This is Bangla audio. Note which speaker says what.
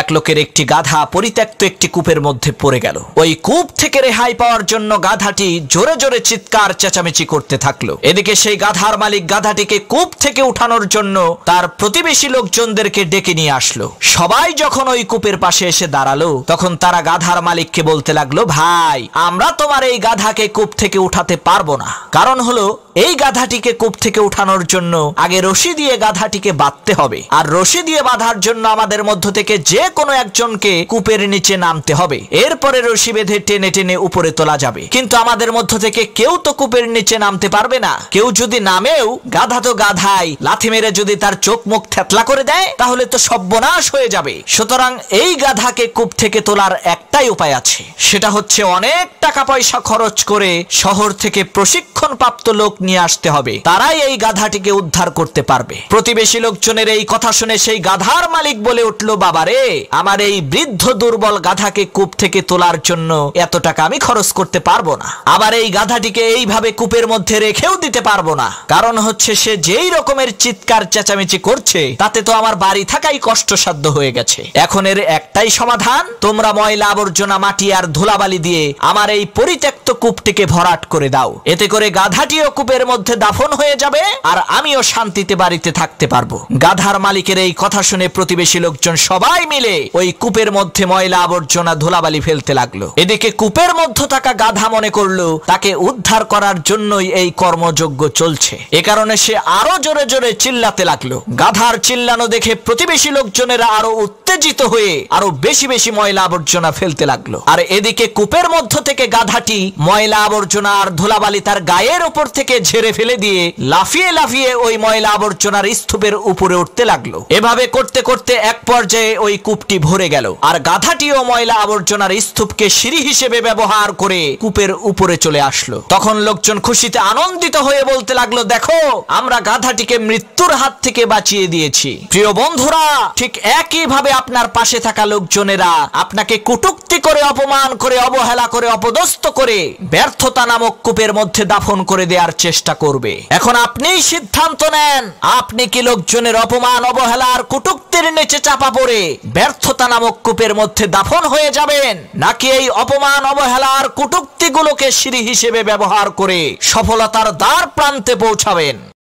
Speaker 1: এক লোকের একটি গাধা পরিত্যক্ত একটি কূপের মধ্যে পড়ে গেল। ওই কূপ থেকে রেহাই পাওয়ার জন্য গাধাটি জোরে জোরে চিৎকার চেঁচামেচি করতে থাকলো। এদিকে সেই গাধার মালিক গাধাটিকে কূপ থেকে উঠানোর জন্য তার প্রতিবেশী লোকজনদেরকে ডেকে নিয়ে আসলো। সবাই যখন ওই কূপের পাশে এসে দাঁড়ালো, তখন তারা গাধার মালিককে বলতে লাগলো, ভাই, আমরা তোমার এই গাধাকে কূপ থেকে উঠাতে পারবো না। কারণ হলো, এই গাধাটিকে কূপ থেকে উঠানোর জন্য আগে রশি দিয়ে গাধাটিকে বাঁধতে হবে, আর রশি দিয়ে বাঁধার জন্য আমাদের মধ্য থেকে যে কোনো একজনকে কূপের নিচে নামতে হবে। এরপরে রশি বেঁধে টেনে টেনে উপরে তোলা যাবে। কিন্তু আমাদের মধ্য থেকে কেউ তো কূপের নিচে নামতে পারবে না। কেউ যদি নামেও, গাধা তো গাধাই, লাথি মেরে যদি তার চোখ মুখ থেতলা করে দেয়, তাহলে তো সর্বনাশ হয়ে যাবে। সুতরাং এই গাধাকে কূপ থেকে তোলার একটাই উপায় আছে, সেটা হচ্ছে অনেক টাকা পয়সা খরচ করে শহর থেকে প্রশিক্ষণপ্রাপ্ত লোক নিয়ে আসতে হবে। তারাই এই গাধাটিকে উদ্ধার করতে পারবে। প্রতিবেশী লোকজনের এই কথা শুনে সেই গাধার মালিক বলে উঠল, বাবারে, আমার এই বৃদ্ধ দুর্বল গাধাকে কূপ থেকে তোলার জন্য এত টাকা আমি খরচ করতে পারবো না। আবার এই গাধাটিকে এইভাবে কূপের মধ্যে রেখেও দিতে পারবো না। কারণ হচ্ছে, সে যেই রকমের চিৎকার চেঁচামেচি করছে, তাতে তো আমার বাড়ি থাকাই কষ্টসাধ্য হয়ে গেছে। এখন এর একটাই সমাধান, তোমরা ময়লা আবর্জনা, মাটি আর ধুলাবালি দিয়ে আমার এই পরিত্যক্ত কূপটিকে ভরাট করে দাও। এতে করে গাধাটিও কূপের মধ্যে দাফন হয়ে যাবে, আর আমিও শান্তিতে বাড়িতে থাকতে পারবো। গাধার মালিকের এই কথা শুনে প্রতিবেশী লোকজন সবাই মিলে ওই কূপের মধ্যে ময়লা আবর্জনা ধুলাবালি ফেলতে লাগলো। এদিকে কূপের মধ্যে থাকা গাধা মনে করলো তাকে উদ্ধার করার জন্যই এই কর্মযজ্ঞ চলছে। এ কারণে সে আরো জোরে জোরে চিল্লাতে লাগলো। গাধার চিল্লানো দেখে প্রতিবেশী লোকজনেরা আরো উত্তেজিত হয়ে আরো বেশি বেশি ময়লা আবর্জনা ফেলতে লাগলো। আর এদিকে কূপের মধ্য থেকে গাধাটি ময়লা আবর্জনা আর ধুলাবালি তার গায়ের উপর থেকে ঝেড়ে ফেলে দিয়ে লাফিয়ে লাফিয়ে ওই ময়লা আবর্জনার স্তূপের উপরে উঠতে লাগলো। এভাবে করতে করতে এক পর্যায়ে ওই কূপটি ভরে গেল, আর গাধাটিও ময়লা আবর্জনার স্তূপকে সিঁড়ি হিসেবে ব্যবহার করে কূপের উপরে চলে আসলো। তখন লোকজন খুশিতে আনন্দিত হয়ে বলতে লাগলো, দেখো, আমরা গাধাটিকে মৃত্যুর হাত থেকে বাঁচিয়ে দিয়েছি। প্রিয় বন্ধুরা, ঠিক একই ভাবে আপনার পাশে থাকা লোকজনেরা আপনাকে কটূক্তি করে, অপমান করে, অবহেলা করে, অপদস্থ করে ব্যর্থতা নামক কূপের মধ্যে দাফন করে দেওয়ার চেষ্টা করবে। এখন আপনিই সিদ্ধান্ত নেন, আপনি কি লোকজনের অপমান, অবহেলা আর কটূক্তির নিচে চাপা পড়ে ব্যর্থতা নামক কূপের মধ্যে দাফন হয়ে যাবেন, নাকি এই অপমান, অবহেলা আর কটূক্তিগুলোকে সিঁড়ি হিসেবে ব্যবহার করে সফলতার দ্বার প্রান্তে পৌঁছাবেন।